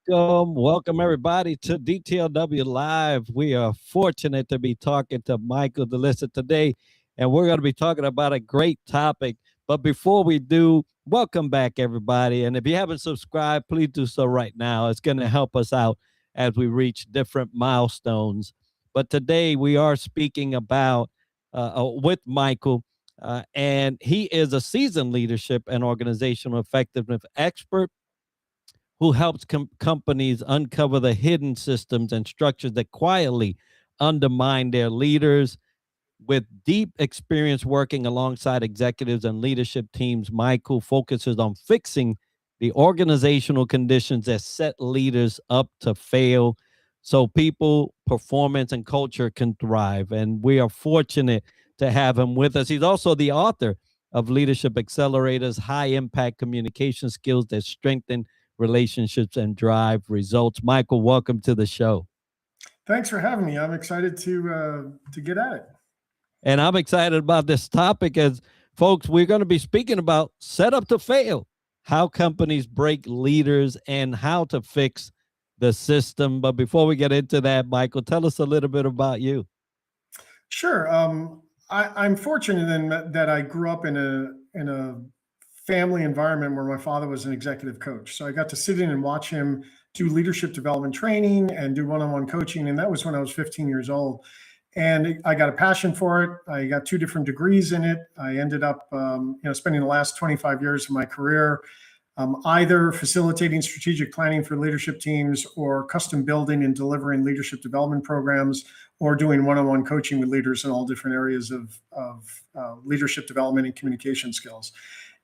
Welcome everybody to DTLW Live. We are fortunate to be talking to Michael Delisser today, and we're going to be talking about a great topic. But before we do, welcome back everybody. And if you haven't subscribed, please do so right now. It's going to help us out as we reach different milestones. But today we are speaking about with Michael, and he is a seasoned leadership and organizational effectiveness expert who helps companies uncover the hidden systems and structures that quietly undermine their leaders. With deep experience working alongside executives and leadership teams, Michael focuses on fixing the organizational conditions that set leaders up to fail so people, performance, and culture can thrive. And we are fortunate to have him with us. He's also the author of Leadership Accelerators, High Impact Communication Skills that Strengthen Relationships and Drive Results. Michael, welcome to the show. Thanks for having me. I'm excited to get at it. And I'm excited about this topic as, folks, we're going to be speaking about set up to fail, how companies break leaders and how to fix the system. But before we get into that, Michael, tell us a little bit about you. Sure. I'm fortunate in that I grew up in a family environment where my father was an executive coach. So I got to sit in and watch him do leadership development training and do one-on-one coaching. And that was when I was 15 years old. And I got a passion for it. I got 2 different degrees in it. I ended up spending the last 25 years of my career either facilitating strategic planning for leadership teams or custom building and delivering leadership development programs or doing one-on-one coaching with leaders in all different areas of leadership development and communication skills.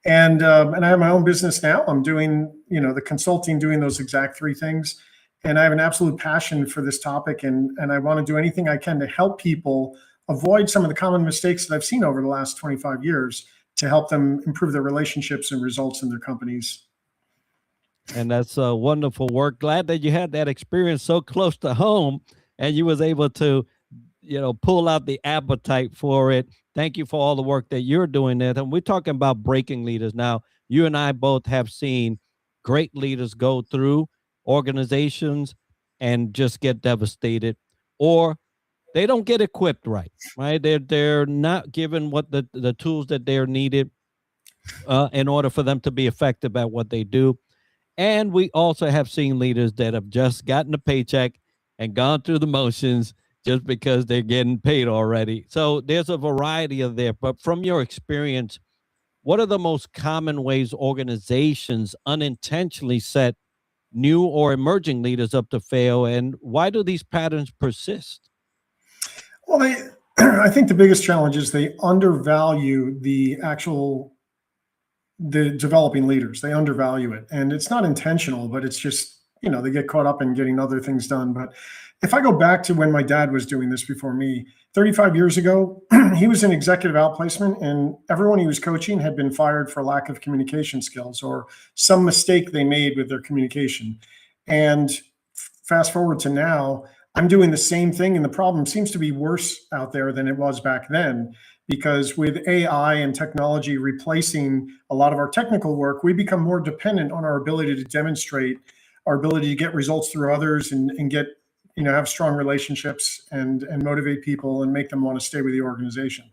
And I have my own business now. I'm doing, the consulting, doing those exact 3 things. And I have an absolute passion for this topic. And I want to do anything I can to help people avoid some of the common mistakes that I've seen over the last 25 years to help them improve their relationships and results in their companies. And that's wonderful work. Glad that you had that experience so close to home and you was able to, pull out the appetite for it. Thank you for all the work that you're doing there. And we're talking about breaking leaders. Now, you and I both have seen great leaders go through organizations and just get devastated, or they don't get equipped right? They're not given what the tools that they're needed in order for them to be effective at what they do. And we also have seen leaders that have just gotten a paycheck and gone through the motions just because they're getting paid already. So there's a variety of there. But from your experience, what are the most common ways organizations unintentionally set new or emerging leaders up to fail, and why do these patterns persist? Well, I think the biggest challenge is they undervalue the developing leaders. They undervalue it, and it's not intentional, but it's just, they get caught up in getting other things done. But if I go back to when my dad was doing this before me, 35 years ago, he was in executive outplacement, and everyone he was coaching had been fired for lack of communication skills or some mistake they made with their communication. And fast forward to now, I'm doing the same thing, and the problem seems to be worse out there than it was back then, because with AI and technology replacing a lot of our technical work, we become more dependent on our ability to demonstrate our ability to get results through others and get, have strong relationships and motivate people and make them want to stay with the organization.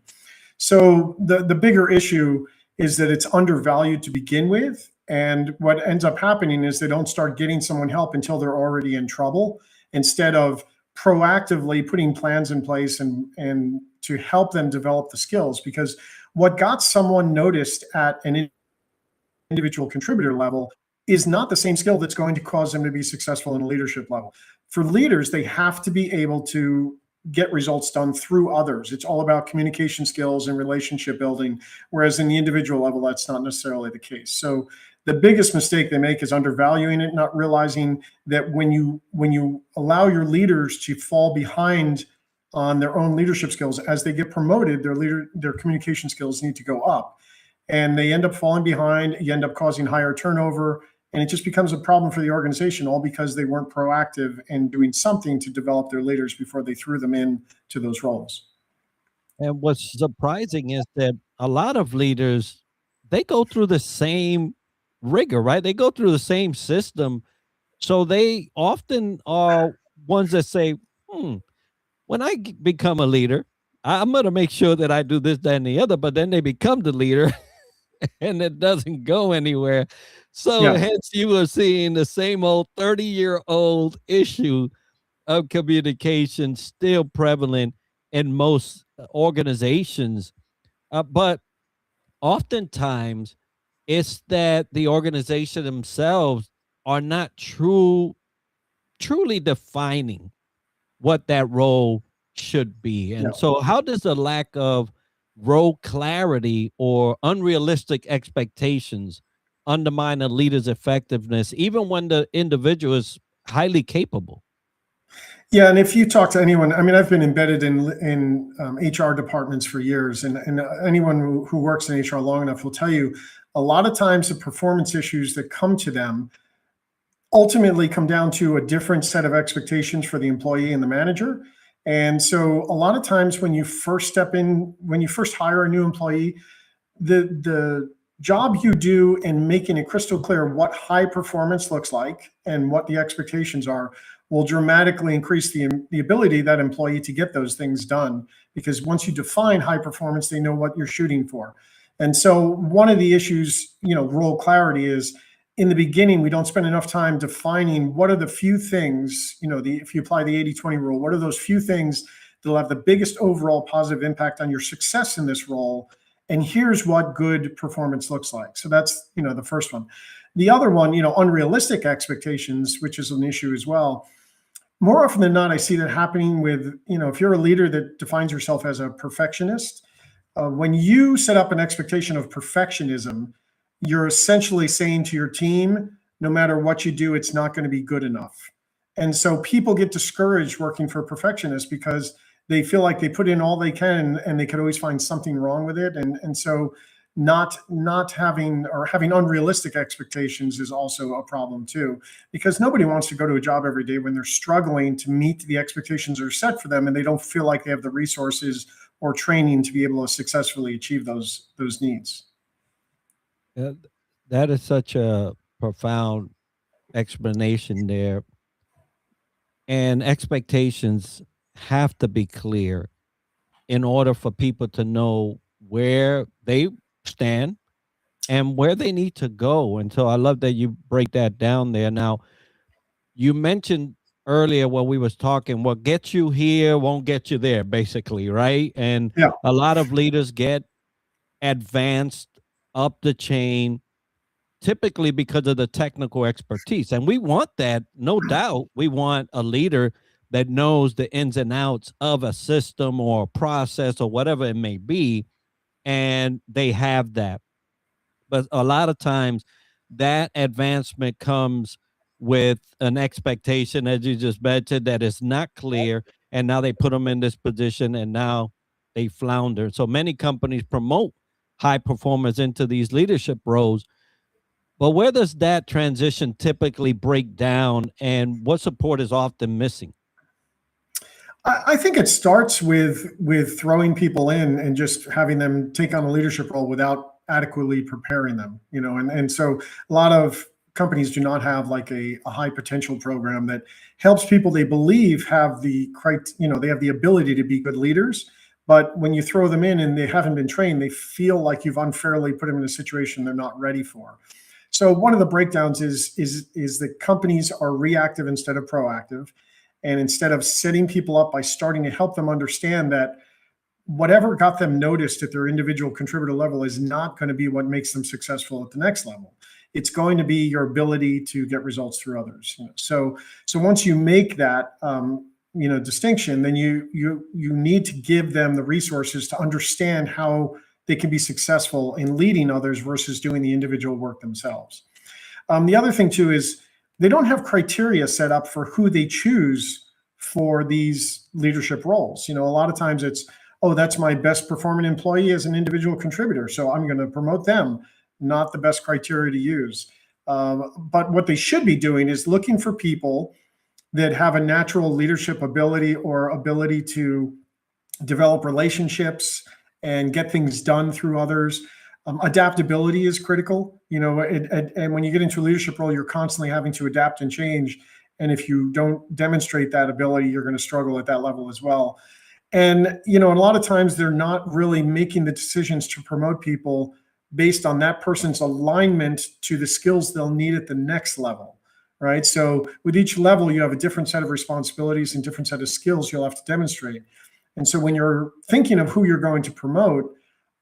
So the bigger issue is that it's undervalued to begin with. And what ends up happening is they don't start getting someone help until they're already in trouble, instead of proactively putting plans in place and to help them develop the skills. Because what got someone noticed at an individual contributor level is not the same skill that's going to cause them to be successful in a leadership level. For leaders, they have to be able to get results done through others. It's all about communication skills and relationship building, whereas in the individual level, that's not necessarily the case. So the biggest mistake they make is undervaluing it, not realizing that when you allow your leaders to fall behind on their own leadership skills. As they get promoted, their communication skills need to go up, and they end up falling behind. You end up causing higher turnover, and it just becomes a problem for the organization, all because they weren't proactive in doing something to develop their leaders before they threw them in to those roles. And what's surprising is that a lot of leaders, they go through the same rigor, right? They go through the same system. So they often are ones that say, when I become a leader, I'm going to make sure that I do this, that, and the other. But then they become the leader and it doesn't go anywhere. So Yeah. hence you are seeing the same old 30-year-old issue of communication still prevalent in most organizations. But oftentimes it's that the organization themselves are not truly defining what that role should be. And Yeah. so how does the lack of role clarity or unrealistic expectations undermine a leader's effectiveness, even when the individual is highly capable? Yeah, and if you talk to anyone, I mean, I've been embedded in HR departments for years, and anyone who works in HR long enough will tell you, a lot of times the performance issues that come to them ultimately come down to a different set of expectations for the employee and the manager. And so a lot of times when you first hire a new employee, the job you do in making it crystal clear what high performance looks like and what the expectations are will dramatically increase the ability of that employee to get those things done. Because once you define high performance, they know what you're shooting for. And so one of the issues, role clarity is, in the beginning, we don't spend enough time defining what are the few things, if you apply the 80-20 rule, what are those few things that'll have the biggest overall positive impact on your success in this role? And here's what good performance looks like. So that's, the first one. The other one, unrealistic expectations, which is an issue as well. More often than not, I see that happening with, if you're a leader that defines yourself as a perfectionist, when you set up an expectation of perfectionism, you're essentially saying to your team, no matter what you do, it's not going to be good enough. And so people get discouraged working for perfectionists because they feel like they put in all they can and they could always find something wrong with it. And so not having unrealistic expectations is also a problem too, because nobody wants to go to a job every day when they're struggling to meet the expectations that are set for them and they don't feel like they have the resources or training to be able to successfully achieve those needs. That is such a profound explanation there. And expectations have to be clear in order for people to know where they stand and where they need to go. And so I love that you break that down there. Now, you mentioned earlier when we was talking, what gets you here won't get you there, basically, right? And Yeah. a lot of leaders get advanced up the chain typically because of the technical expertise. And we want that, no doubt. We want a leader that knows the ins and outs of a system or a process or whatever it may be. And they have that. But a lot of times that advancement comes with an expectation, as you just mentioned, that is not clear. And now they put them in this position and now they flounder. So many companies promote high performers into these leadership roles. But where does that transition typically break down and what support is often missing? I think it starts with throwing people in and just having them take on a leadership role without adequately preparing them, and so a lot of companies do not have like a high potential program that helps people they believe have they have the ability to be good leaders. But when you throw them in and they haven't been trained, they feel like you've unfairly put them in a situation they're not ready for. So one of the breakdowns is that companies are reactive instead of proactive. And instead of setting people up by starting to help them understand that whatever got them noticed at their individual contributor level is not going to be what makes them successful at the next level. It's going to be your ability to get results through others. So once you make that distinction, then you need to give them the resources to understand how they can be successful in leading others versus doing the individual work themselves. The other thing too is they don't have criteria set up for who they choose for these leadership roles. A lot of times it's, oh, that's my best performing employee as an individual contributor, so I'm going to promote them. Not the best criteria to use. But what they should be doing is looking for people that have a natural leadership ability or ability to develop relationships and get things done through others. Adaptability is critical. And when you get into a leadership role, you're constantly having to adapt and change. And if you don't demonstrate that ability, you're going to struggle at that level as well. And, a lot of times they're not really making the decisions to promote people based on that person's alignment to the skills they'll need at the next level, right? So with each level, you have a different set of responsibilities and different set of skills you'll have to demonstrate. And so when you're thinking of who you're going to promote,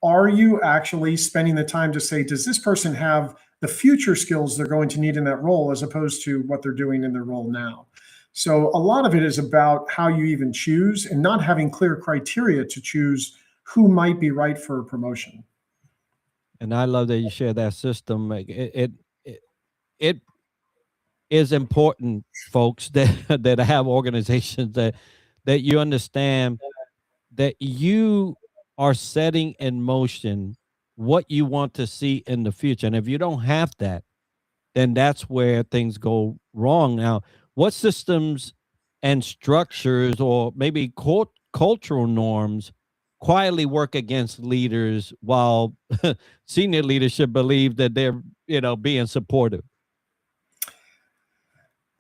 are you actually spending the time to say, does this person have the future skills they're going to need in that role as opposed to what they're doing in their role now? So a lot of it is about how you even choose and not having clear criteria to choose who might be right for a promotion. And I love that you share that system. It is important, folks, that have organizations that you understand that you are setting in motion what you want to see in the future. And if you don't have that, then that's where things go wrong. Now, what systems and structures or maybe cultural norms quietly work against leaders while senior leadership believe that they're, being supportive?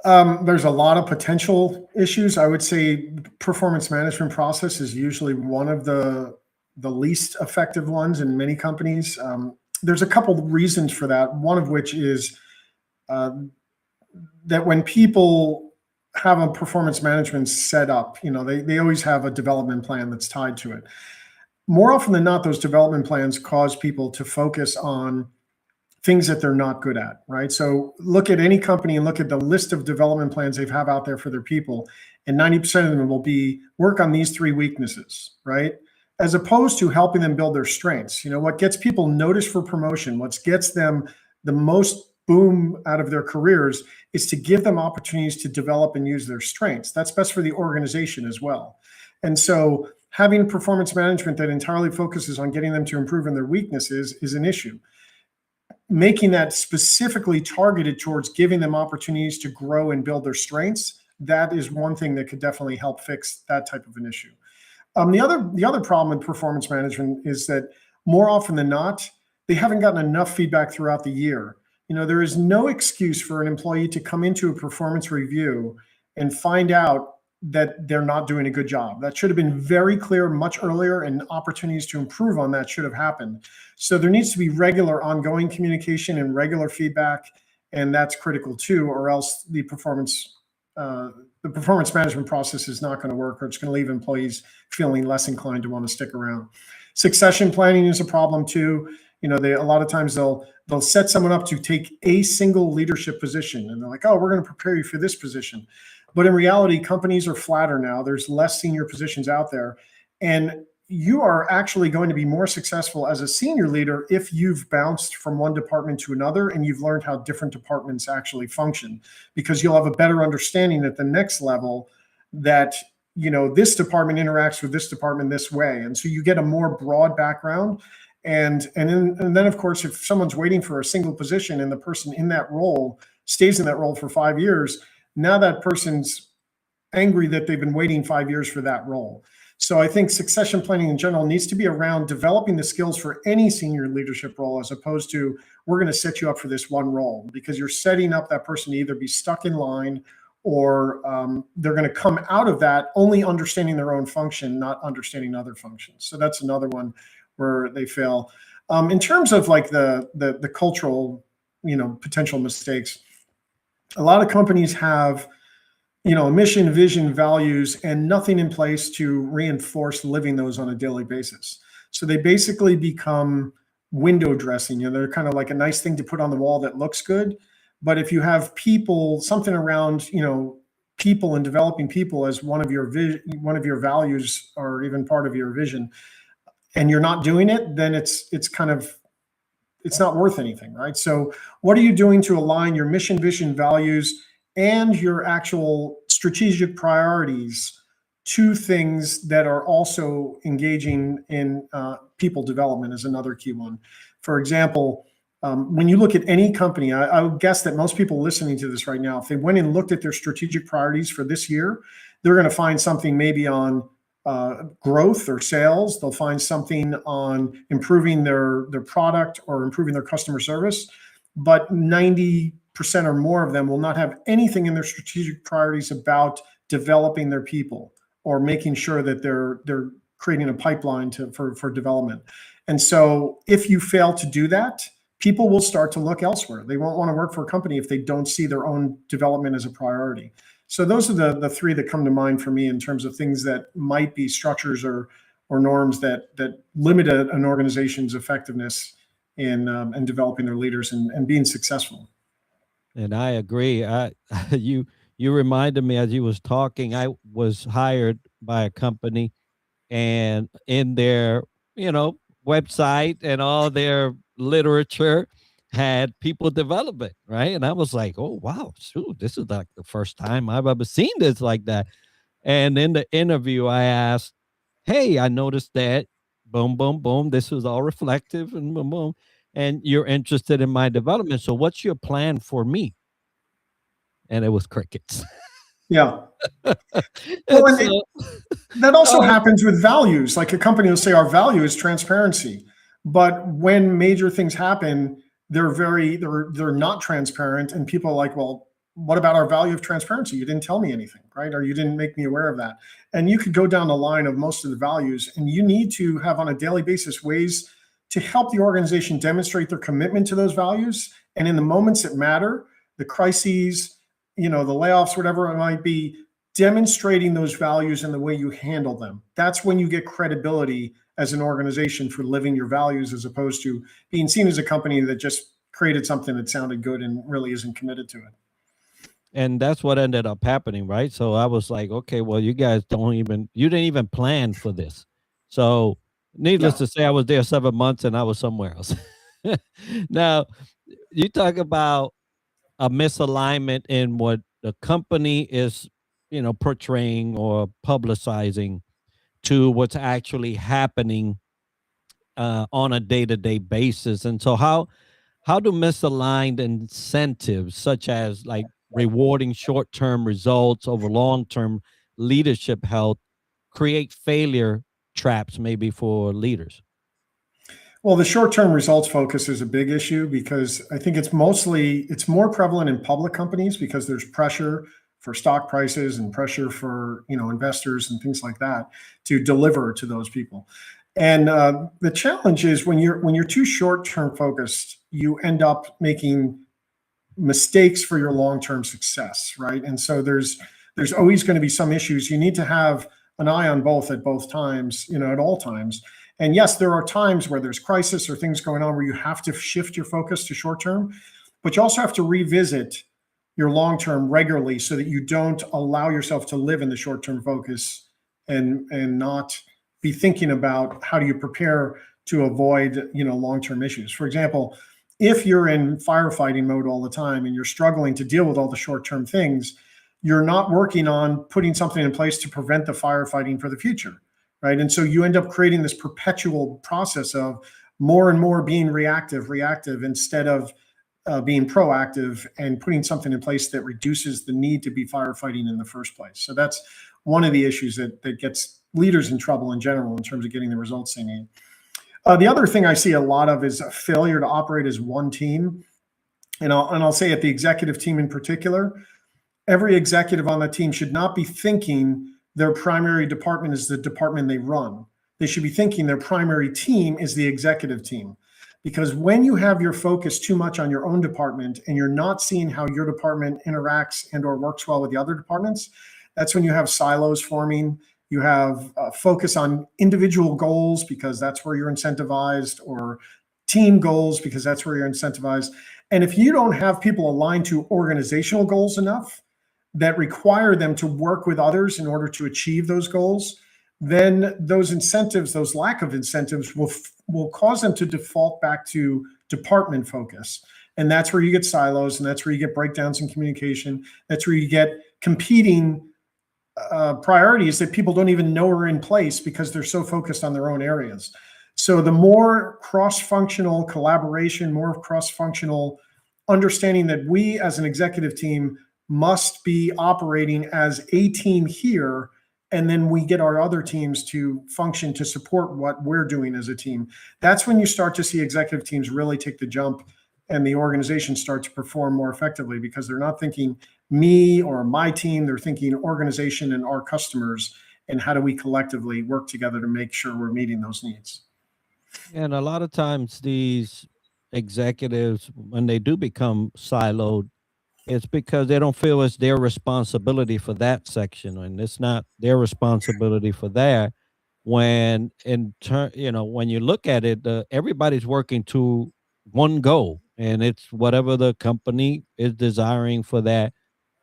There's a lot of potential issues. I would say performance management process is usually one of the least effective ones in many companies. There's a couple of reasons for that. One of which is that when people have a performance management set up, they always have a development plan that's tied to it. More often than not, those development plans cause people to focus on things that they're not good at, right? So look at any company and look at the list of development plans they have out there for their people, and 90% of them will be work on these 3 weaknesses, right? As opposed to helping them build their strengths. What gets people noticed for promotion, what gets them the most boom out of their careers is to give them opportunities to develop and use their strengths. That's best for the organization as well. And so having performance management that entirely focuses on getting them to improve in their weaknesses is an issue. Making that specifically targeted towards giving them opportunities to grow and build their strengths, that is one thing that could definitely help fix that type of an issue. The other problem with performance management is that more often than not, they haven't gotten enough feedback throughout the year. There is no excuse for an employee to come into a performance review and find out that they're not doing a good job. That should have been very clear much earlier, and opportunities to improve on that should have happened. So there needs to be regular ongoing communication and regular feedback, and that's critical too, or else the performance management process is not going to work, or it's going to leave employees feeling less inclined to want to stick around. Succession planning is a problem too. A lot of times they'll set someone up to take a single leadership position, and they're like, oh, we're going to prepare you for this position. But in reality, companies are flatter now. There's less senior positions out there. And you are actually going to be more successful as a senior leader if you've bounced from one department to another and you've learned how different departments actually function, because you'll have a better understanding at the next level that, this department interacts with this department this way. And so you get a more broad background. And then, of course, if someone's waiting for a single position and the person in that role stays in that role for 5 years, now that person's angry that they've been waiting 5 years for that role. So I think succession planning in general needs to be around developing the skills for any senior leadership role, as opposed to, we're going to set you up for this one role, because you're setting up that person to either be stuck in line or they're going to come out of that only understanding their own function, not understanding other functions. So that's another one where they fail. In terms of like the cultural, potential mistakes, a lot of companies have, mission, vision, values, and nothing in place to reinforce living those on a daily basis. So they basically become window dressing. They're kind of like a nice thing to put on the wall that looks good. But if you have people, something around, people and developing people as one of your values or even part of your vision, and you're not doing it, then it's not worth anything, right? So what are you doing to align your mission, vision, values, and your actual strategic priorities to things that are also engaging in people development is another key one. For example, when you look at any company, I would guess that most people listening to this right now, if they went and looked at their strategic priorities for this year, they're going to find something maybe on growth or sales. They'll find something on improving their product or improving their customer service. But 90% or more of them will not have anything in their strategic priorities about developing their people or making sure that they're creating a pipeline for development. And so if you fail to do that, people will start to look elsewhere. They won't want to work for a company if they don't see their own development as a priority. So those are the three that come to mind for me in terms of things that might be structures or norms that limit an organization's effectiveness in developing their leaders and being successful. And I agree. You reminded me as you was talking, I was hired by a company, and in their, website and all their literature had people development, right? And I was like, oh wow, shoot, this is like the first time I've ever seen this like that. And in the interview, I asked, hey, I noticed that boom, boom, boom. This was all reflective and boom, boom. And you're interested in my development. So what's your plan for me? And it was crickets. Yeah. And Well, so, that also happens with values. Like a company will say our value is transparency, but when major things happen, they're not transparent, and people are like, well, what about our value of transparency? You didn't tell me anything, right? Or you didn't make me aware of that. And you could go down the line of most of the values, and you need to have on a daily basis ways to help the organization demonstrate their commitment to those values. And in the moments that matter, the crises, the layoffs, whatever it might be, demonstrating those values and the way you handle them. That's when you get credibility as an organization for living your values, as opposed to being seen as a company that just created something that sounded good and really isn't committed to it. And that's what ended up happening, right? So I was like, okay, well, you guys you didn't even plan for this. So needless to say, I was there 7 months and I was somewhere else. Now, you talk about a misalignment in what the company is, portraying or publicizing to what's actually happening on a day-to-day basis. And so how do misaligned incentives, such as like rewarding short-term results over long-term leadership health, create failure traps maybe for leaders? Well, the short-term results focus is a big issue because I think it's more prevalent in public companies because there's pressure for stock prices and pressure for investors and things like that to deliver to those people. And the challenge is when you're too short-term focused, you end up making mistakes for your long-term success, right? And so there's always going to be some issues. You need to have an eye on both at both times, at all times. And yes, there are times where there's crisis or things going on where you have to shift your focus to short-term, but you also have to revisit your long-term regularly so that you don't allow yourself to live in the short-term focus and not be thinking about how do you prepare to avoid, long-term issues. For example, if you're in firefighting mode all the time and you're struggling to deal with all the short-term things, you're not working on putting something in place to prevent the firefighting for the future, right? And so you end up creating this perpetual process of more and more being reactive instead of being proactive and putting something in place that reduces the need to be firefighting in the first place. So that's one of the issues that gets leaders in trouble in general in terms of getting the results they need. The other thing I see a lot of is a failure to operate as one team. And I'll say at the executive team in particular, every executive on the team should not be thinking their primary department is the department they run. They should be thinking their primary team is the executive team. Because when you have your focus too much on your own department and you're not seeing how your department interacts and or works well with the other departments, that's when you have silos forming. You have focus on individual goals because that's where you're incentivized, or team goals because that's where you're incentivized. And if you don't have people aligned to organizational goals enough that require them to work with others in order to achieve those goals, then those incentives, those lack of incentives will cause them to default back to department focus. And that's where you get silos, and that's where you get breakdowns in communication. That's where you get competing priorities that people don't even know are in place because they're so focused on their own areas. So the more cross-functional collaboration, more cross-functional understanding that we as an executive team must be operating as a team here, and then we get our other teams to function to support what we're doing as a team. That's when you start to see executive teams really take the jump and the organization start to perform more effectively, because they're not thinking me or my team, they're thinking organization and our customers, and how do we collectively work together to make sure we're meeting those needs. And a lot of times these executives, when they do become siloed, it's because they don't feel it's their responsibility for that section, and it's not their responsibility for that. When in turn, when you look at it, everybody's working to one goal, and it's whatever the company is desiring for that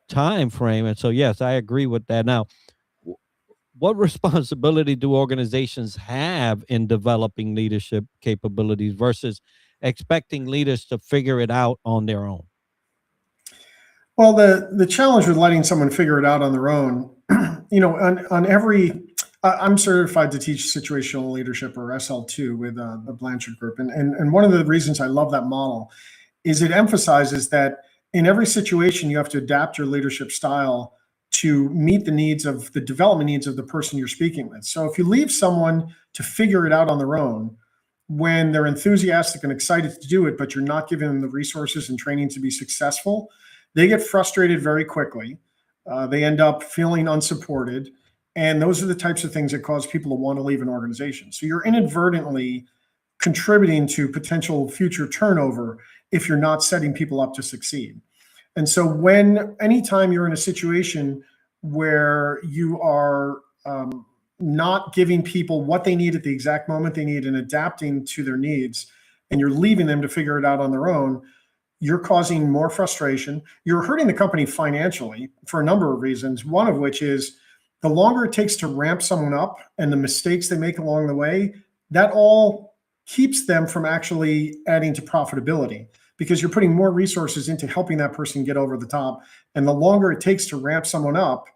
time frame. And so, yes, I agree with that. Now, what responsibility do organizations have in developing leadership capabilities versus expecting leaders to figure it out on their own? Well, the challenge with letting someone figure it out on their own, on every, I'm certified to teach situational leadership, or SL2, with the Blanchard Group. And one of the reasons I love that model is it emphasizes that in every situation, you have to adapt your leadership style to meet the needs of the development needs of the person you're speaking with. So if you leave someone to figure it out on their own, when they're enthusiastic and excited to do it, but you're not giving them the resources and training to be successful, they get frustrated very quickly. They end up feeling unsupported. And those are the types of things that cause people to want to leave an organization. So you're inadvertently contributing to potential future turnover if you're not setting people up to succeed. And so anytime you're in a situation where you are not giving people what they need at the exact moment they need and adapting to their needs, and you're leaving them to figure it out on their own, you're causing more frustration. You're hurting the company financially for a number of reasons, one of which is the longer it takes to ramp someone up and the mistakes they make along the way, that all keeps them from actually adding to profitability, because you're putting more resources into helping that person get over the top. And the longer it takes to ramp someone up,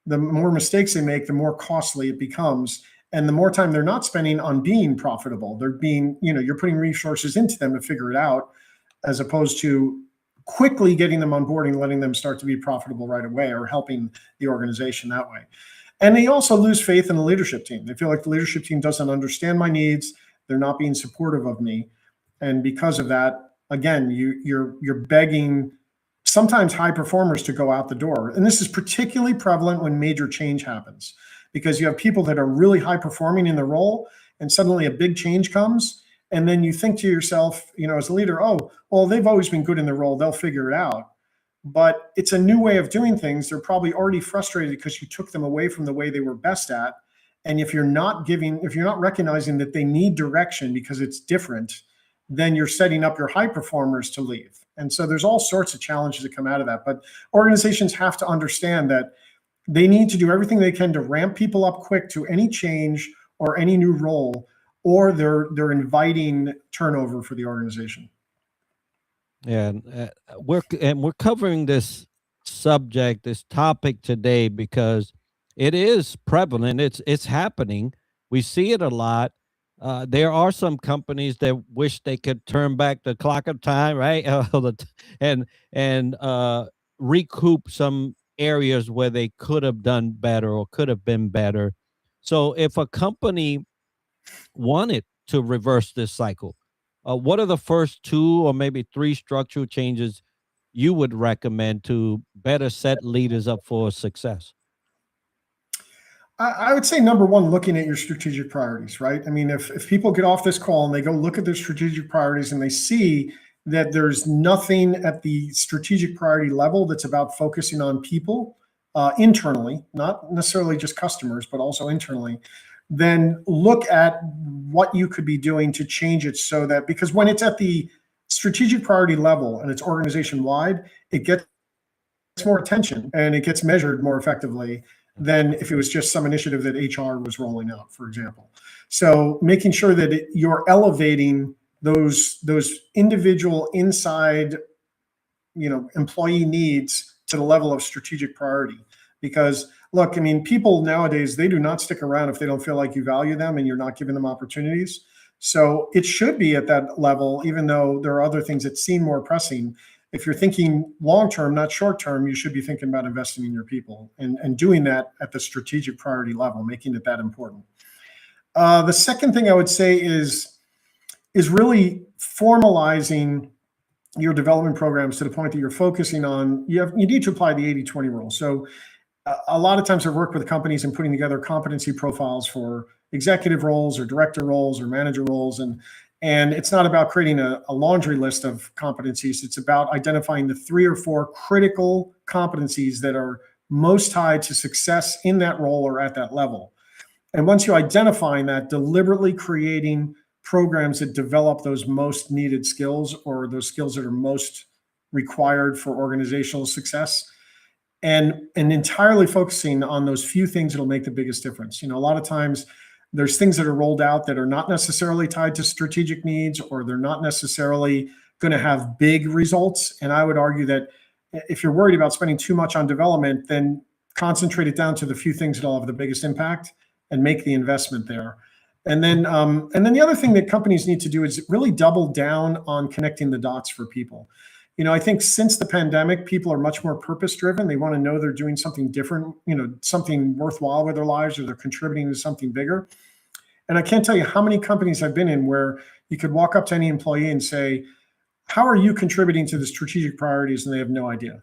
the more mistakes they make, the more costly it becomes. And the more time they're not spending on being profitable, you're putting resources into them to figure it out, as opposed to quickly getting them on board and letting them start to be profitable right away, or helping the organization that way. And they also lose faith in the leadership team. They feel like the leadership team doesn't understand my needs. They're not being supportive of me. And because of that, again, you're begging sometimes high performers to go out the door. And this is particularly prevalent when major change happens, because you have people that are really high performing in the role, and suddenly a big change comes. And then you think to yourself, as a leader, oh, well, they've always been good in the role, they'll figure it out. But it's a new way of doing things. They're probably already frustrated because you took them away from the way they were best at. And if you're not recognizing that they need direction because it's different, then you're setting up your high performers to leave. And so there's all sorts of challenges that come out of that. But organizations have to understand that they need to do everything they can to ramp people up quick to any change or any new role, or they're inviting turnover for the organization. Yeah, and we're covering this subject, this topic today, because it is prevalent. It's happening. We see it a lot. There are some companies that wish they could turn back the clock of time, right? And recoup some areas where they could have done better or could have been better. So if a company wanted to reverse this cycle, what are the first 2 or maybe 3 structural changes you would recommend to better set leaders up for success? I would say, number one, looking at your strategic priorities, right? I mean, if people get off this call and they go look at their strategic priorities and they see that there's nothing at the strategic priority level that's about focusing on people internally, not necessarily just customers, but also internally, then look at what you could be doing to change it, so that, because when it's at the strategic priority level and it's organization wide, it gets more attention and it gets measured more effectively than if it was just some initiative that HR was rolling out, for example. So making sure that you're elevating those individual inside, employee needs to the level of strategic priority. Because look, I mean, people nowadays, they do not stick around if they don't feel like you value them and you're not giving them opportunities. So it should be at that level, even though there are other things that seem more pressing. If you're thinking long-term, not short-term, you should be thinking about investing in your people and doing that at the strategic priority level, making it that important. The second thing I would say is really formalizing your development programs to the point that you're focusing on, you need to apply the 80-20 rule. So a lot of times I've worked with companies in putting together competency profiles for executive roles or director roles or manager roles. And it's not about creating a laundry list of competencies. It's about identifying the 3 or 4 critical competencies that are most tied to success in that role or at that level. And once you identify that, deliberately creating programs that develop those most needed skills or those skills that are most required for organizational success, and entirely focusing on those few things that'll make the biggest difference. A lot of times there's things that are rolled out that are not necessarily tied to strategic needs, or they're not necessarily going to have big results. And I would argue that if you're worried about spending too much on development, then concentrate it down to the few things that'll have the biggest impact and make the investment there. And then the other thing that companies need to do is really double down on connecting the dots for people. I think since the pandemic, people are much more purpose-driven. They want to know they're doing something different, something worthwhile with their lives, or they're contributing to something bigger. And I can't tell you how many companies I've been in where you could walk up to any employee and say, how are you contributing to the strategic priorities? And they have no idea,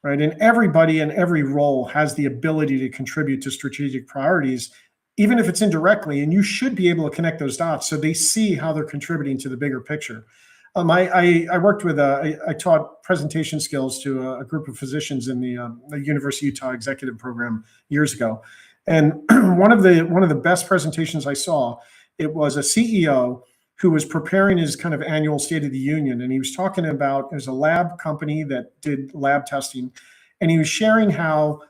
right? And everybody in every role has the ability to contribute to strategic priorities, even if it's indirectly, and you should be able to connect those dots so they see how they're contributing to the bigger picture. I worked with, I taught presentation skills to a group of physicians in the University of Utah executive program years ago. And one of the best presentations I saw, it was a CEO who was preparing his kind of annual State of the Union. And he was talking about, it was a lab company that did lab testing. And he was sharing how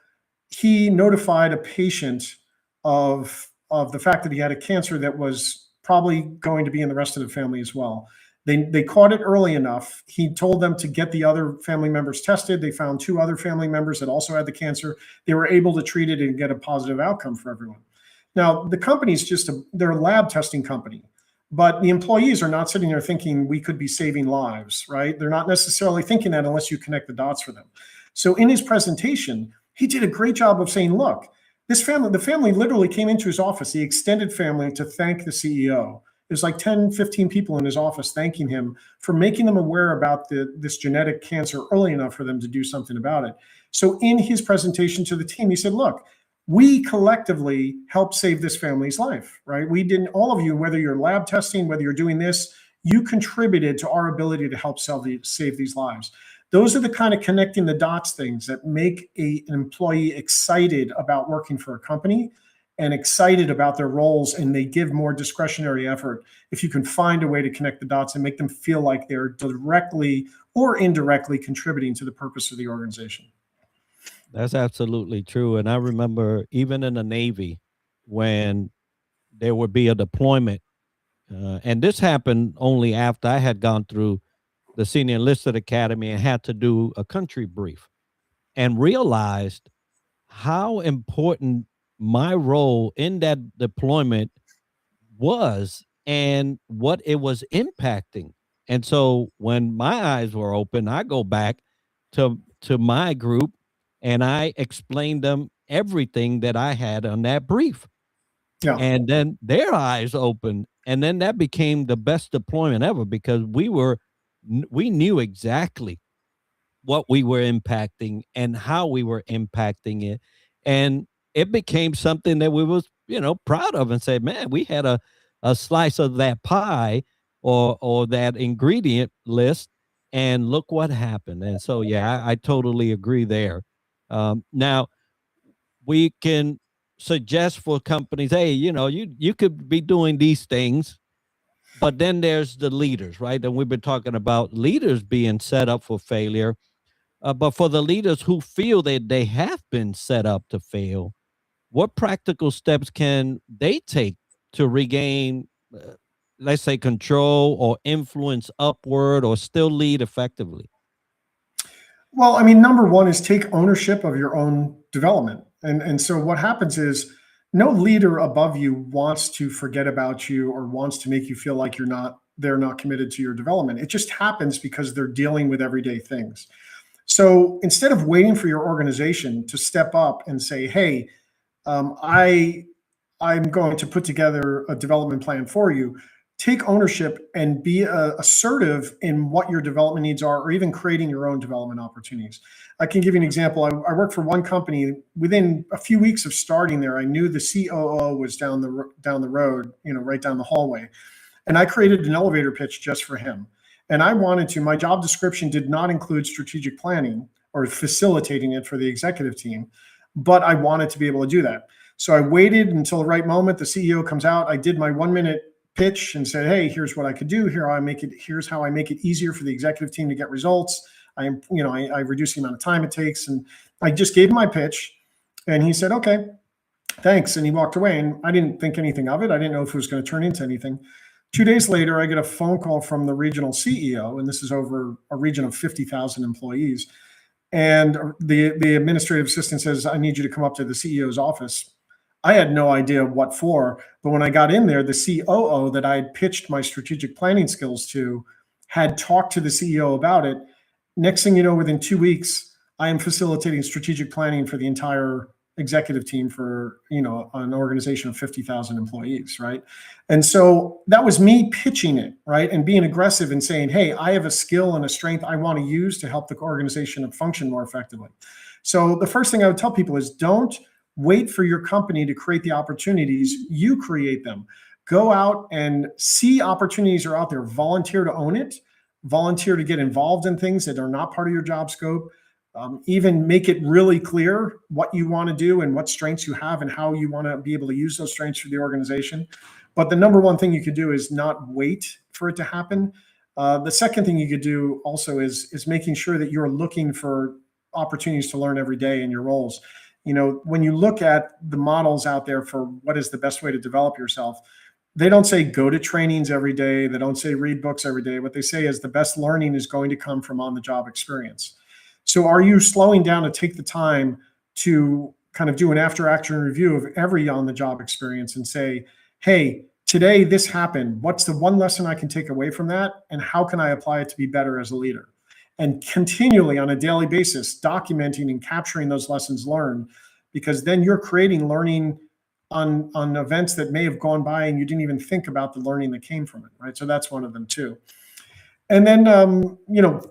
he notified a patient of the fact that he had a cancer that was probably going to be in the rest of the family as well. They caught it early enough. He told them to get the other family members tested. They found 2 other family members that also had the cancer. They were able to treat it and get a positive outcome for everyone. Now, the company's they're a lab testing company, but the employees are not sitting there thinking we could be saving lives, right? They're not necessarily thinking that unless you connect the dots for them. So in his presentation, he did a great job of saying, look, the family literally came into his office, the extended family, to thank the CEO. There's like 10, 15 people in his office thanking him for making them aware about this genetic cancer early enough for them to do something about it. So in his presentation to the team, he said, look, we collectively helped save this family's life, right? We didn't, all of you, whether you're lab testing, whether you're doing this, you contributed to our ability to help save these lives. Those are the kind of connecting the dots things that make an employee excited about working for a company and excited about their roles, and they give more discretionary effort if you can find a way to connect the dots and make them feel like they're directly or indirectly contributing to the purpose of the organization. That's absolutely true. And I remember even in the Navy, when there would be a deployment, and this happened only after I had gone through the Senior Enlisted Academy and had to do a country brief, and realized how important my role in that deployment was and what it was impacting. And so when my eyes were open, I go back to my group and I explained them everything that I had on that brief. Yeah. And then their eyes opened, and then that became the best deployment ever, because we knew exactly what we were impacting and how we were impacting it. And it became something that we was, proud of, and said, man, we had a slice of that pie or that ingredient list, and look what happened. And so, yeah, I totally agree there. Now we can suggest for companies, hey, you could be doing these things, but then there's the leaders, right? And we've been talking about leaders being set up for failure. But for the leaders who feel that they have been set up to fail, what practical steps can they take to regain let's say, control or influence upward or still lead effectively? Well, I mean, number one is take ownership of your own development. And so what happens is no leader above you wants to forget about you or wants to make you feel like they're not committed to your development. It just happens because they're dealing with everyday things. So instead of waiting for your organization to step up and say, hey, I'm going to put together a development plan for you, take ownership and be assertive in what your development needs are, or even creating your own development opportunities. I can give you an example. I worked for one company. Within a few weeks of starting there, I knew the COO was down the road, right down the hallway. And I created an elevator pitch just for him. And I wanted to, my job description did not include strategic planning or facilitating it for the executive team, but I wanted to be able to do that. So I waited until the right moment. The CEO comes out. I did my 1-minute pitch and said, hey, here's what I could do. Here's how I make it easier for the executive team to get results. I reduce the amount of time it takes. And I just gave him my pitch and he said, okay, thanks. And he walked away and I didn't think anything of it. I didn't know if it was going to turn into anything. 2 days later, I get a phone call from the regional CEO, and this is over a region of 50,000 employees. And the administrative assistant says, I need you to come up to the CEO's office. I had no idea what for, but when I got in there, the COO that I had pitched my strategic planning skills to had talked to the CEO about it. Next thing you know, within 2 weeks, I am facilitating strategic planning for the entire executive team for, an organization of 50,000 employees, right? And so that was me pitching it, right? And being aggressive and saying, hey, I have a skill and a strength I want to use to help the organization function more effectively. So the first thing I would tell people is don't wait for your company to create the opportunities. You create them. Go out and see opportunities are out there. Volunteer to own it. Volunteer to get involved in things that are not part of your job scope. Even make it really clear what you want to do and what strengths you have and how you want to be able to use those strengths for the organization. But the number one thing you could do is not wait for it to happen. The second thing you could do also is making sure that you're looking for opportunities to learn every day in your roles. When you look at the models out there for what is the best way to develop yourself, they don't say go to trainings every day. They don't say read books every day. What they say is the best learning is going to come from on-the-job experience. So are you slowing down to take the time to kind of do an after-action review of every on-the-job experience and say, hey, today this happened. What's the one lesson I can take away from that? And how can I apply it to be better as a leader? And continually on a daily basis, documenting and capturing those lessons learned, because then you're creating learning on events that may have gone by and you didn't even think about the learning that came from it, right? So that's one of them too. And then,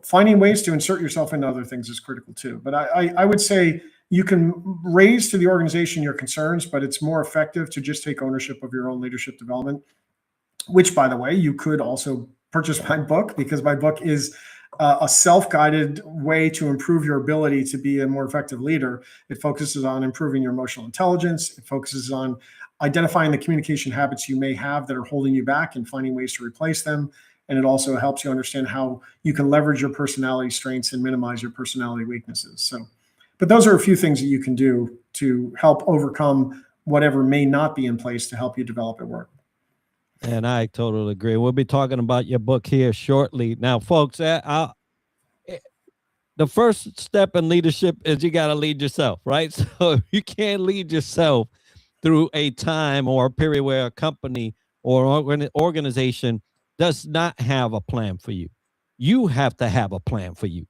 finding ways to insert yourself into other things is critical too. But I would say you can raise to the organization your concerns, but it's more effective to just take ownership of your own leadership development, which, by the way, you could also purchase my book, because my book is a self-guided way to improve your ability to be a more effective leader. It focuses on improving your emotional intelligence. It focuses on identifying the communication habits you may have that are holding you back and finding ways to replace them. And it also helps you understand how you can leverage your personality strengths and minimize your personality weaknesses. So, but those are a few things that you can do to help overcome whatever may not be in place to help you develop at work. And I totally agree. We'll be talking about your book here shortly. Now, folks, the first step in leadership is you got to lead yourself, right? So if you can't lead yourself through a time or a period where a company or organization does not have a plan for you, you have to have a plan for you.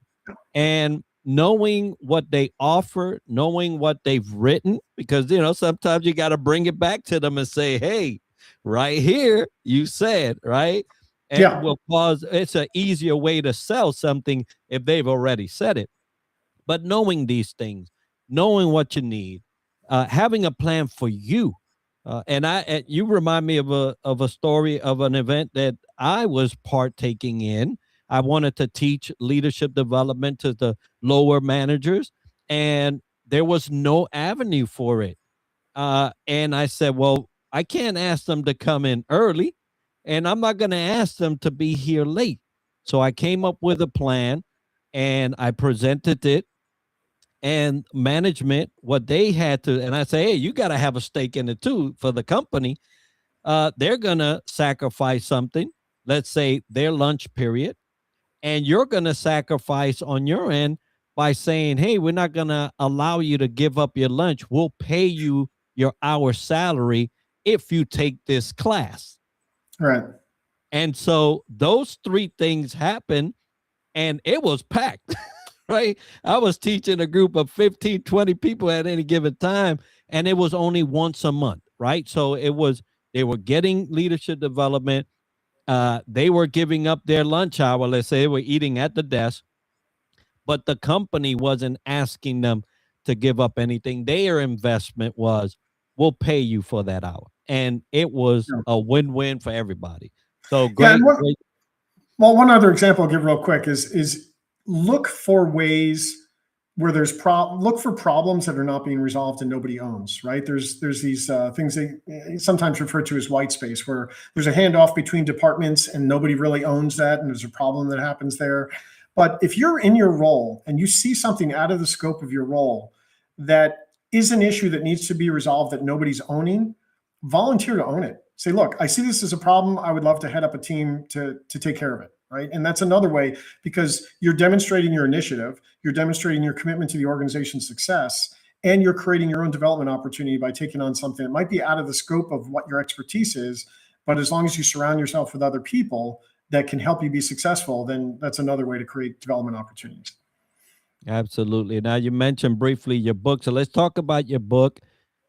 And knowing what they offer, knowing what they've written, because, sometimes you got to bring it back to them and say, hey, right here, you said, right? And Yeah. will cause, it's an easier way to sell something if they've already said it. But knowing these things, knowing what you need, having a plan for you. And you remind me of a story of an event that I was partaking in. I wanted to teach leadership development to the lower managers, and there was no avenue for it. And I said, well, I can't ask them to come in early, and I'm not going to ask them to be here late. So I came up with a plan, and I presented it. And management, what they had to, and I say, hey, you got to have a stake in it too for the company. they're going to sacrifice something, let's say their lunch period, and you're going to sacrifice on your end by saying, hey, we're not going to allow you to give up your lunch. We'll pay you your hour salary if you take this class. Right. And so those three things happen, and it was packed, right? I was teaching a group of 15, 20 people at any given time, and it was only once a month, right? So they were getting leadership development. They were giving up their lunch hour. Let's say they were eating at the desk, but the company wasn't asking them to give up anything. Their investment was, we'll pay you for that hour. And it was a win-win for everybody. So great. Well, one other example I'll give real quick is look for ways where look for problems that are not being resolved and nobody owns, right? There's these things they sometimes refer to as white space, where there's a handoff between departments and nobody really owns that, and there's a problem that happens there. But if you're in your role and you see something out of the scope of your role that is an issue that needs to be resolved that nobody's owning, volunteer to own it. Say, look, I see this as a problem. I would love to head up a team to take care of it, right? And that's another way, because you're demonstrating your initiative, you're demonstrating your commitment to the organization's success, and you're creating your own development opportunity by taking on something that might be out of the scope of what your expertise is. But as long as you surround yourself with other people that can help you be successful, then that's another way to create development opportunities. Absolutely. Now, you mentioned briefly your book. So let's talk about your book.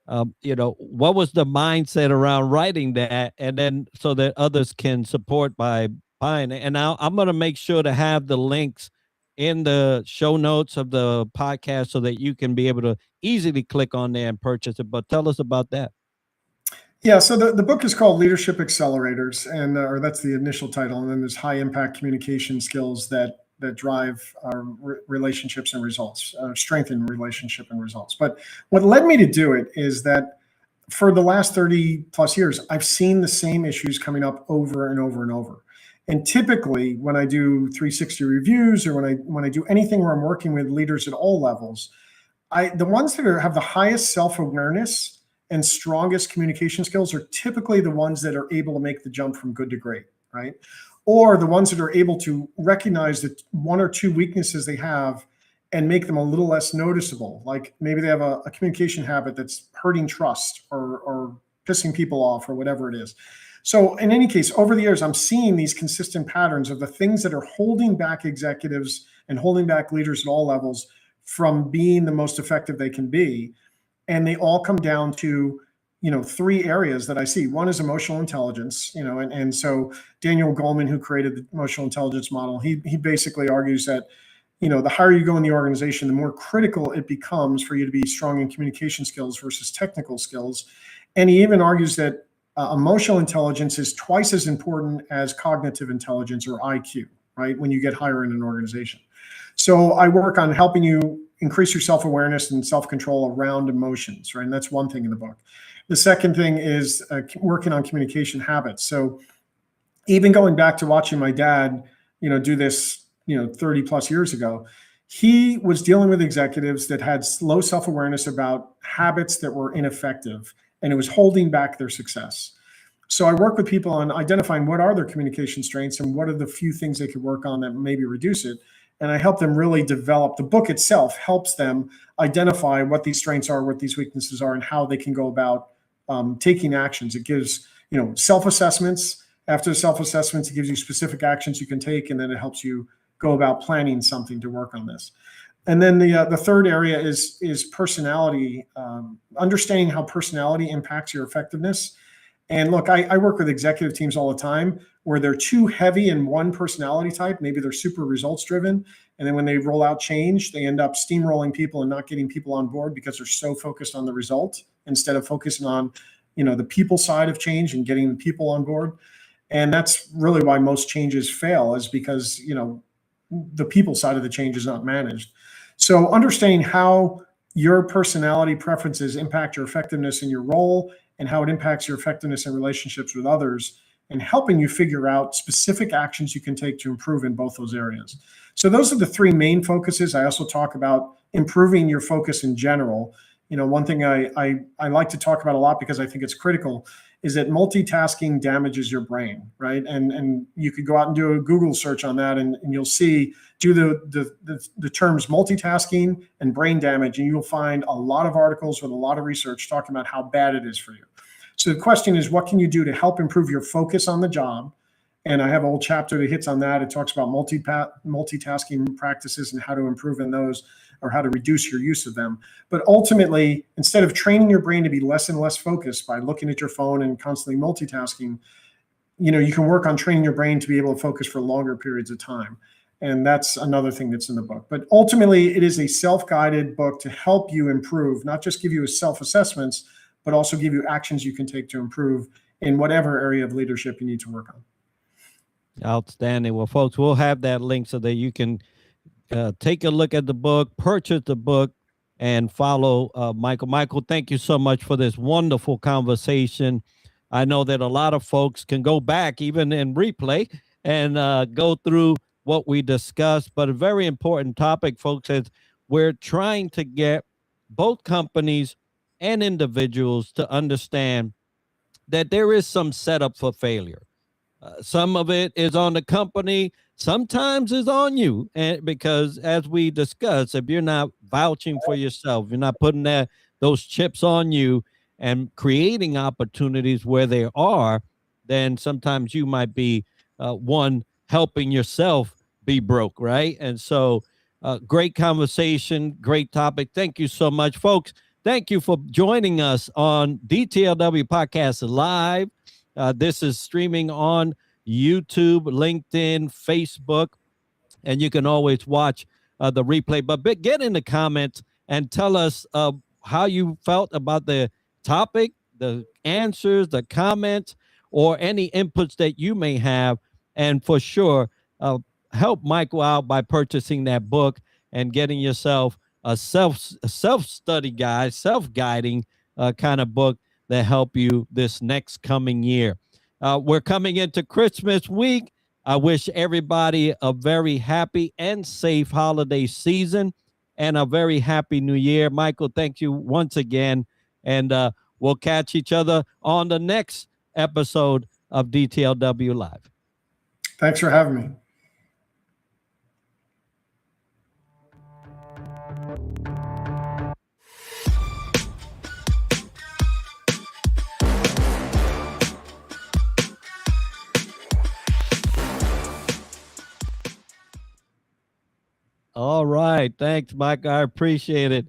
What was the mindset around writing that, and then so that others can support by buying it? And now I'm going to make sure to have the links in the show notes of the podcast so that you can be able to easily click on there and purchase it. But tell us about that. Yeah, so the book is called Leadership Accelerators, and or that's the initial title. And then there's high impact communication skills that drive our relationships and results, strengthen relationship and results. But what led me to do it is that for the last 30 plus years, I've seen the same issues coming up over and over and over. And typically when I do 360 reviews, or when I do anything where I'm working with leaders at all levels, the ones that have the highest self-awareness and strongest communication skills are typically the ones that are able to make the jump from good to great, right? Or the ones that are able to recognize that one or two weaknesses they have and make them a little less noticeable. Like maybe they have a communication habit that's hurting trust or pissing people off or whatever it is. So in any case, over the years, I'm seeing these consistent patterns of the things that are holding back executives and holding back leaders at all levels from being the most effective they can be. And they all come down to three areas that I see. One is emotional intelligence, and so Daniel Goleman, who created the emotional intelligence model, he basically argues that, the higher you go in the organization, the more critical it becomes for you to be strong in communication skills versus technical skills. And he even argues that emotional intelligence is twice as important as cognitive intelligence, or IQ, right? When you get higher in an organization. So I work on helping you increase your self-awareness and self-control around emotions, right? And that's one thing in the book. The second thing is working on communication habits. So even going back to watching my dad, do this, 30 plus years ago, he was dealing with executives that had low self-awareness about habits that were ineffective, and it was holding back their success. So I work with people on identifying what are their communication strengths and what are the few things they could work on that maybe reduce it. And I help them really develop. The book itself helps them identify what these strengths are, what these weaknesses are, and how they can go about taking actions. It gives, self-assessments. After the self-assessments, it gives you specific actions you can take, and then it helps you go about planning something to work on this. And then the third area is personality, understanding how personality impacts your effectiveness. And look, I work with executive teams all the time where they're too heavy in one personality type. Maybe they're super results driven. And then when they roll out change, they end up steamrolling people and not getting people on board because they're so focused on the result instead of focusing on, the people side of change and getting the people on board. And that's really why most changes fail, is because, the people side of the change is not managed. So understanding how your personality preferences impact your effectiveness in your role and how it impacts your effectiveness in relationships with others, and helping you figure out specific actions you can take to improve in both those areas. So those are the three main focuses. I also talk about improving your focus in general. One thing I like to talk about a lot because I think it's critical is that multitasking damages your brain, right? And you could go out and do a Google search on that, and you'll see, do the terms multitasking and brain damage, and you'll find a lot of articles with a lot of research talking about how bad it is for you. So the question is, what can you do to help improve your focus on the job? And I have a whole chapter that hits on that. It talks about multitasking practices and how to improve in those, or how to reduce your use of them. But ultimately, instead of training your brain to be less and less focused by looking at your phone and constantly multitasking, you can work on training your brain to be able to focus for longer periods of time. And that's another thing that's in the book. But ultimately, it is a self-guided book to help you improve, not just give you self-assessments, but also give you actions you can take to improve in whatever area of leadership you need to work on. Outstanding. Well, folks, we'll have that link so that you can take a look at the book, purchase the book, and follow Michael. Michael, thank you so much for this wonderful conversation. I know that a lot of folks can go back even in replay and go through what we discussed, but a very important topic, folks, is we're trying to get both companies and individuals to understand that there is some setup for failure. Some of it is on the company, sometimes it's on you. And because as we discussed, if you're not vouching for yourself, you're not putting those chips on you and creating opportunities where there are, then sometimes you might be one helping yourself be broke, right? And so great conversation, great topic. Thank you so much, folks. Thank you for joining us on DTLW Podcast Live. This is streaming on YouTube, LinkedIn, Facebook, and you can always watch the replay. But get in the comments and tell us how you felt about the topic, the answers, the comments, or any inputs that you may have. And for sure, help Michael out by purchasing that book and getting yourself a self-study guide, self-guiding kind of book that help you this next coming year. We're coming into Christmas week. I wish everybody a very happy and safe holiday season and a very happy new year. Michael, thank you once again. And we'll catch each other on the next episode of DTLW Live. Thanks for having me. All right. Thanks, Mike. I appreciate it.